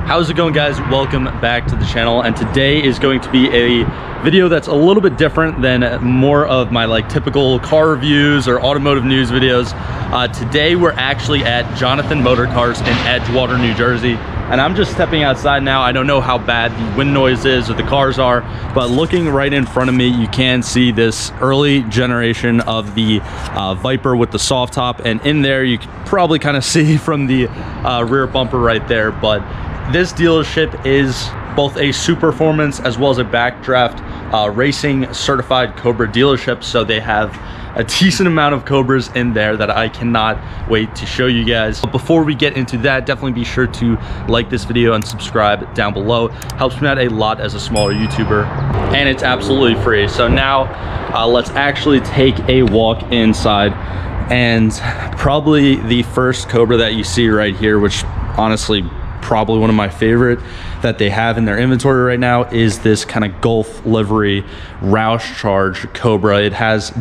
How's it going, guys? Welcome back to the channel, and today is going to be a video that's a little bit different than more of my typical car reviews or automotive news videos. Today we're actually at Jonathan Motorcars in Edgewater, New Jersey, and I'm just stepping outside now. I don't know how bad the wind noise is or the cars are, but looking right in front of me, you can see this early generation of the Viper with the soft top, and in there you can probably kind of see from the rear bumper right there. But this dealership is both a Superformance as well as a Backdraft racing certified Cobra dealership, so they have a decent amount of Cobras in there that I cannot wait to show you guys. But before we get into that, definitely be sure to like this video and subscribe down below. Helps me out a lot as a smaller YouTuber, and it's absolutely free. So now let's actually take a walk inside, and probably the first Cobra that you see right here, which honestly probably one of my favorite that they have in their inventory right now, is this kind of Gulf livery Roush Charge Cobra. It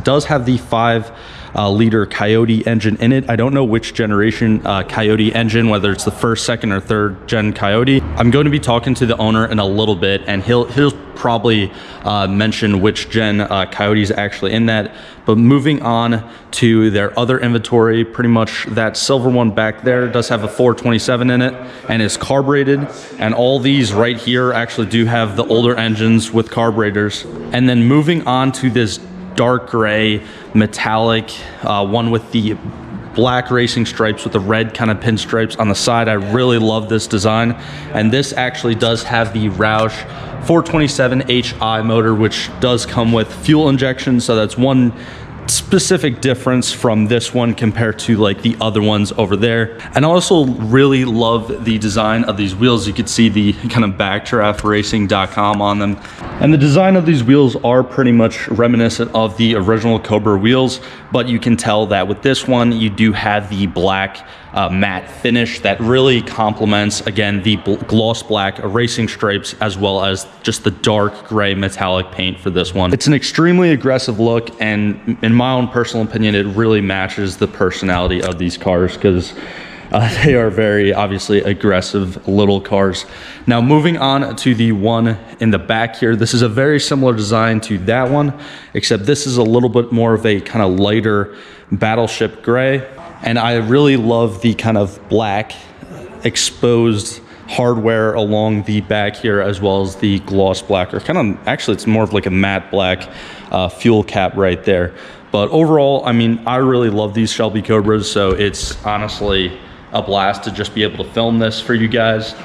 does have the 5-liter Coyote engine in it. I don't know which generation Coyote engine, whether it's the first, second, or third gen Coyote. I'm going to be talking to the owner in a little bit, and he'll probably mention which gen Coyote is actually in that. But moving on to their other inventory, pretty much that silver one back there does have a 427 in it and is carbureted, and all these right here actually do have the older engines with carburetors. And then moving on to this dark gray metallic one with the black racing stripes with the red kind of pinstripes on the side. I really love this design, and this actually does have the Roush 427HI motor, which does come with fuel injection, so that's one specific difference from this one compared to the other ones over there. And I also really love the design of these wheels. You could see the kind of backdraftracing.com on them, and the design of these wheels are pretty much reminiscent of the original Cobra wheels, but you can tell that with this one you do have the black matte finish that really complements, again, the gloss black racing stripes as well as just the dark gray metallic paint for this one. It's an extremely aggressive look, and in my own personal opinion, it really matches the personality of these cars, because they are very obviously aggressive little cars. Now moving on to the one in the back here, this is a very similar design to that one, except this is a little bit more of a kind of lighter battleship gray. And I really love the kind of black exposed hardware along the back here, as well as the gloss black, or kind of, actually it's more of like a matte black fuel cap right there. But overall, I mean, I really love these Shelby Cobras, so it's honestly a blast to just be able to film this for you guys.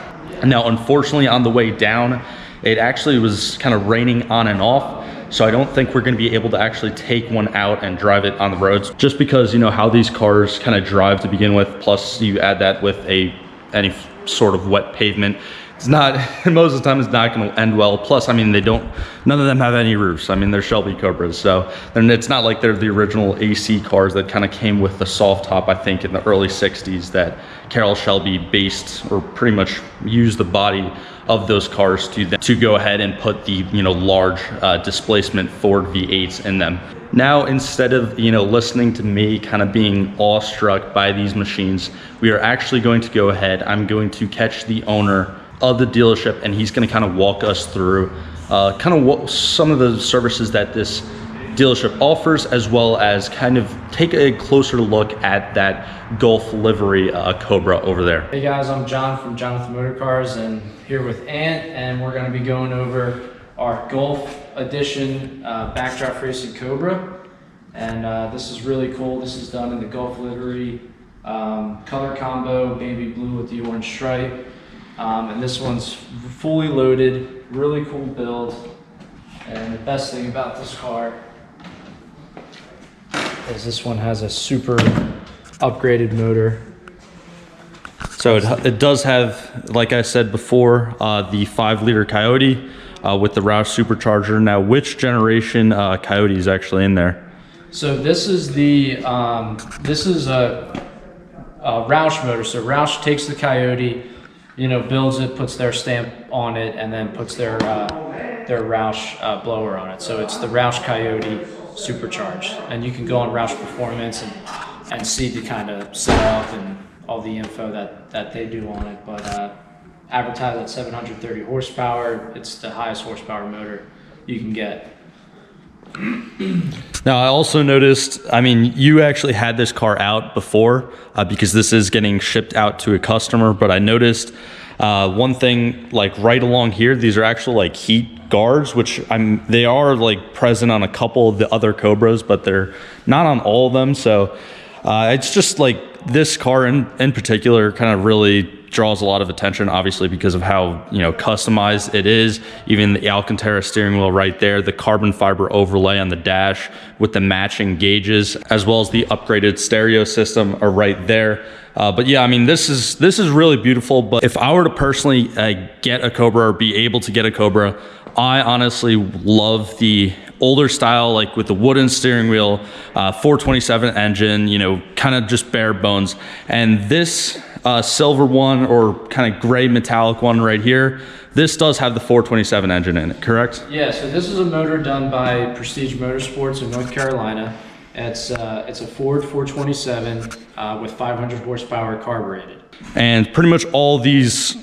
Now, unfortunately, on the way down, it actually was kind of raining on and off, so I don't think we're going to be able to actually take one out and drive it on the roads, just because, you know, how these cars kind of drive to begin with, plus you add that with any sort of wet pavement. It's not, most of the time it's not going to end well. Plus, I mean, none of them have any roofs. I mean, they're Shelby Cobras, so it's not like they're the original AC cars that kind of came with the soft top, I think, in the early 60s, that Carroll Shelby based, or pretty much used the body of those cars to go ahead and put the, you know, large displacement Ford V8s in them. Now, instead of, you know, listening to me kind of being awestruck by these machines, we are actually going to go ahead. I'm going to catch the owner of the dealership, and he's going to kind of walk us through kind of what some of the services that this dealership offers, as well as kind of take a closer look at that Gulf livery Cobra over there. Hey guys, I'm John from Jonathan Motorcars, and here with Ant, and we're going to be going over our Gulf Edition Backdraft Racing Cobra. And this is really cool. This is done in the Gulf livery color combo, baby blue with the orange stripe. And this one's fully loaded, really cool build. And the best thing about this car is this one has a super upgraded motor. So it does have, like I said before, the 5-liter Coyote with the Roush supercharger. Now, which generation Coyote is actually in there? So this is the this is a Roush motor. So Roush takes the Coyote, you know, builds it, puts their stamp on it, and then puts their Roush blower on it. So it's the Roush Coyote supercharged, and you can go on Roush Performance and see the kind of setup and all the info that they do on it. But advertised at 730 horsepower. It's the highest horsepower motor you can get. Now, I also noticed, I mean, you actually had this car out before because this is getting shipped out to a customer, but I noticed one thing, like right along here, these are actual like heat guards, which they are like present on a couple of the other Cobras, but they're not on all of them. So it's just like this car in particular kind of really draws a lot of attention, obviously, because of how, you know, customized it is. Even the Alcantara steering wheel right there, the carbon fiber overlay on the dash with the matching gauges, as well as the upgraded stereo system are right there. But yeah, I mean, this is really beautiful. But if I were to personally get a Cobra or be able to get a Cobra, I honestly love the older style, like with the wooden steering wheel, 427 engine, you know, kind of just bare bones. And this silver one, or kind of gray metallic one right here, this does have the 427 engine in it, correct? Yeah, so this is a motor done by Prestige Motorsports in North Carolina. It's a Ford 427 with 500 horsepower carbureted. And pretty much all these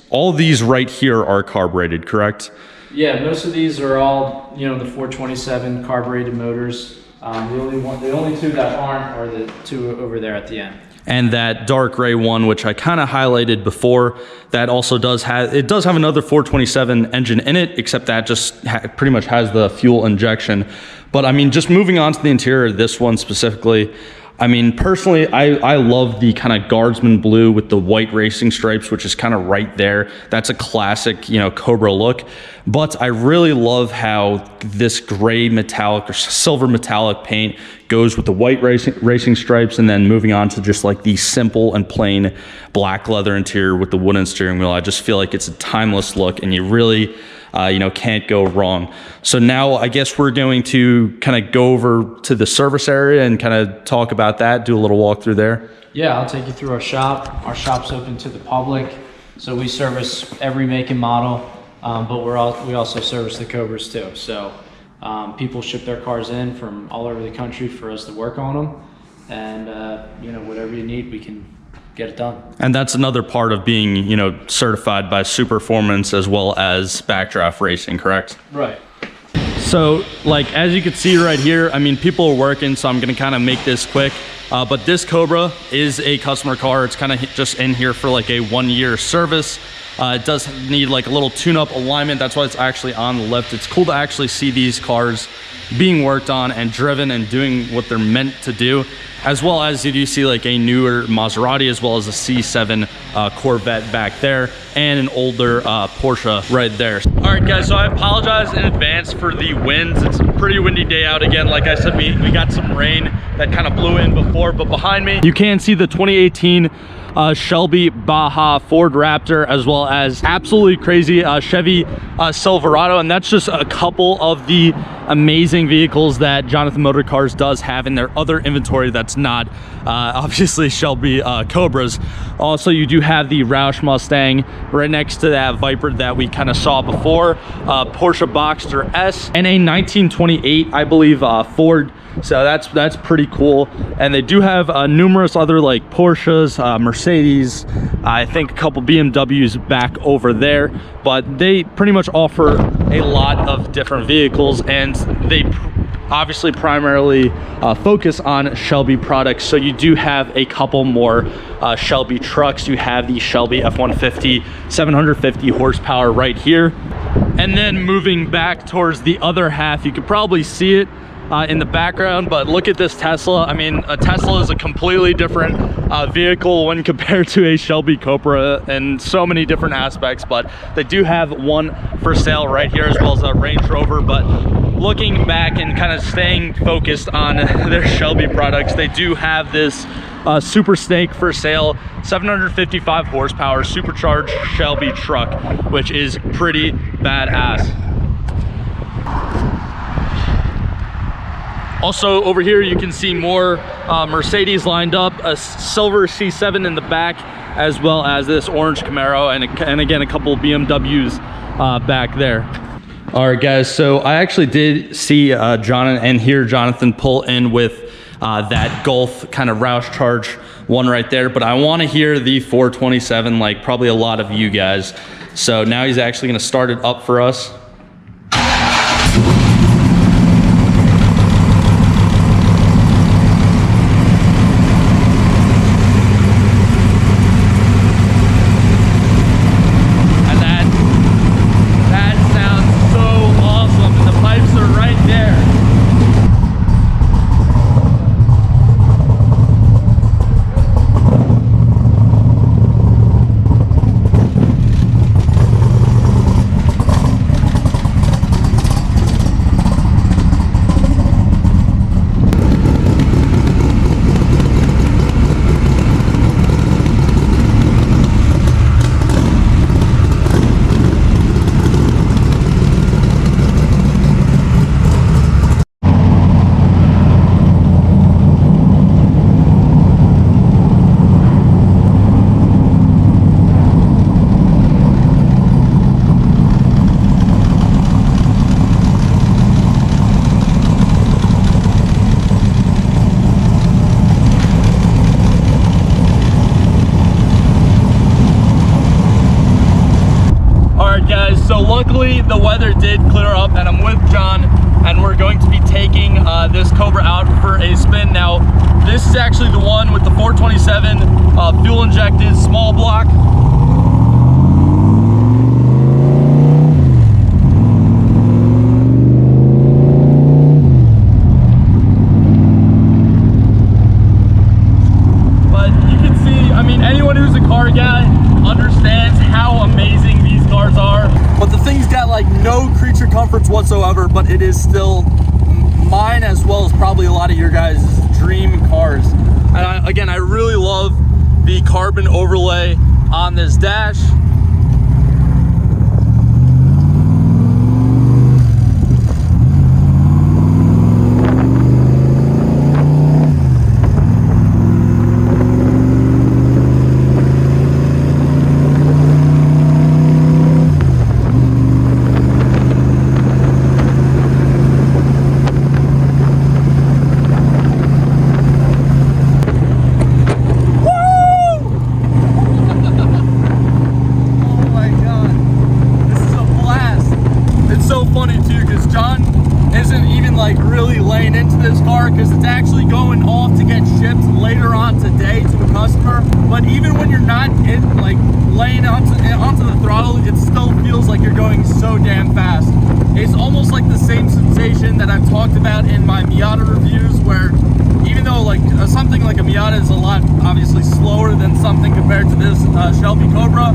right here are carbureted, correct? Yeah, most of these are all, you know, the 427 carbureted motors. The only two that aren't are the two over there at the end. And that dark gray one, which I kind of highlighted before, that also does have another 427 engine in it, except that just pretty much has the fuel injection. But I mean, just moving on to the interior, this one specifically, I mean, personally, I love the kind of guardsman blue with the white racing stripes, which is kind of right there. That's a classic, you know, Cobra look. But I really love how this gray metallic or silver metallic paint goes with the white racing stripes, and then moving on to just like the simple and plain black leather interior with the wooden steering wheel. I just feel like it's a timeless look, and you really you know, can't go wrong. So now I guess we're going to kind of go over to the service area and kind of talk about that, do a little walkthrough there. Yeah, I'll take you through our shop. Our shop's open to the public, so we service every make and model, but we also service the Cobras too. So people ship their cars in from all over the country for us to work on them, and you know, whatever you need, we can get it done. And that's another part of being, you know, certified by Superformance as well as Backdraft Racing, correct? Right. So, like, as you can see right here, I mean, people are working, so I'm gonna kind of make this quick. But this Cobra is a customer car. It's kind of just in here for like a 1-year service. It does need like a little tune-up alignment. That's why it's actually on the lift. It's cool to actually see these cars being worked on and driven and doing what they're meant to do, as well as you do see like a newer Maserati, as well as a C7 Corvette back there, and an older Porsche right there. All right, guys, so I apologize in advance for the winds. It's a pretty windy day out again. Like I said, we got some rain that kind of blew in before, but behind me, you can see the 2018 Shelby Baja Ford Raptor, as well as absolutely crazy Chevy Silverado. And that's just a couple of the amazing vehicles that Jonathan Motorcars does have in their other inventory that's not obviously Shelby Cobras. Also, you do have the Roush Mustang right next to that Viper that we kind of saw before, Porsche Boxster S, and a 1928, I believe, Ford. So that's pretty cool. And they do have numerous other like Porsches, Mercedes, I think a couple BMWs back over there, but they pretty much offer a lot of different vehicles, and they obviously primarily focus on Shelby products. So you do have a couple more Shelby trucks. You have the Shelby F-150 750 horsepower right here, and then moving back towards the other half, you could probably see it in the background, but look at this Tesla. I mean, a Tesla is a completely different vehicle when compared to a Shelby Cobra in so many different aspects, but they do have one for sale right here, as well as a Range Rover. But looking back and kind of staying focused on their Shelby products, they do have this Super Snake for sale, 755 horsepower supercharged Shelby truck, which is pretty badass. Also over here you can see more Mercedes lined up, a silver C7 in the back, as well as this orange Camaro, and again a couple of BMWs back there. All right, guys, so I actually did see Jonathan pull in with that Golf kind of Roush Charge one right there, but I want to hear the 427 like probably a lot of you guys. So now he's actually going to start it up for us. So luckily the weather did clear up and I'm with John and we're going to be taking this Cobra out for a spin. Now this is actually the one with the 427 fuel injected small block. But you can see, I mean, anyone who's a car guy understands how amazing these cars are. But the thing's got like no creature comforts whatsoever, but it is still mine as well as probably a lot of your guys' dream cars. And again, I really love the carbon overlay on this dash. Because it's actually going off to get shipped later on today to a customer. But even when you're not in, like laying onto the throttle, it still feels like you're going so damn fast. It's almost like the same sensation that I've talked about in my Miata reviews, where even though like something like a Miata is a lot obviously slower than something compared to this Shelby Cobra,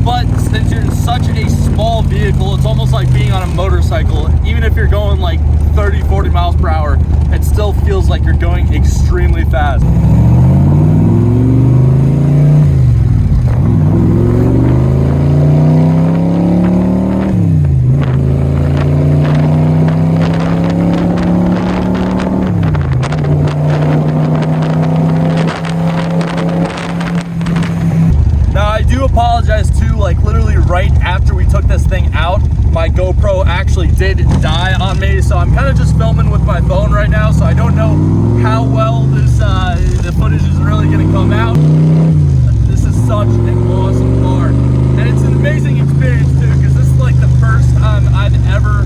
but since you're such a small vehicle, it's almost like being on a motorcycle. Even if you're going like 30-40 miles per hour, it still feels like you're going extremely fast. Now I do apologize too, like literally right after we took this thing out, my GoPro actually did die on me, so I'm kind of just filming with my phone right now, so I don't know how well this the footage is really going to come out. This is such an awesome car, and it's an amazing experience too, because this is like the first time I've ever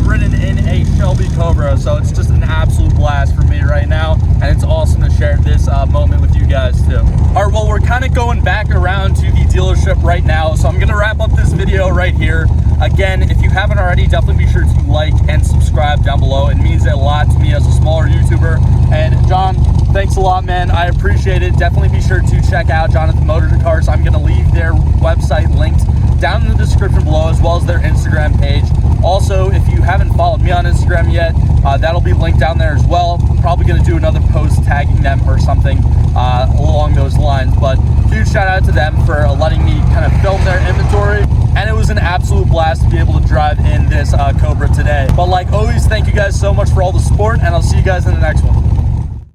ridden in a Shelby Cobra, so it's just an absolute blast for me right now, and it's awesome to share this moment with you guys too. All right, well, we're kind of going back around to the dealership right now, so I'm going to wrap up this video right here. Again, if you haven't already, definitely be sure to like and subscribe down below. It means a lot to me as a smaller YouTuber. And John, thanks a lot, man. I appreciate it. Definitely be sure to check out Jonathan Motorcars. I'm going to leave their website linked down in the description below, as well as their Instagram page. Also, if you haven't followed me on Instagram yet, that'll be linked down there as well. I'm probably going to do another post tagging them or something along those lines. But huge shout out to them for letting me kind of film their inventory. And it was an absolute blast to be able to drive in this Cobra today. But like always, thank you guys so much for all the support, and I'll see you guys in the next one.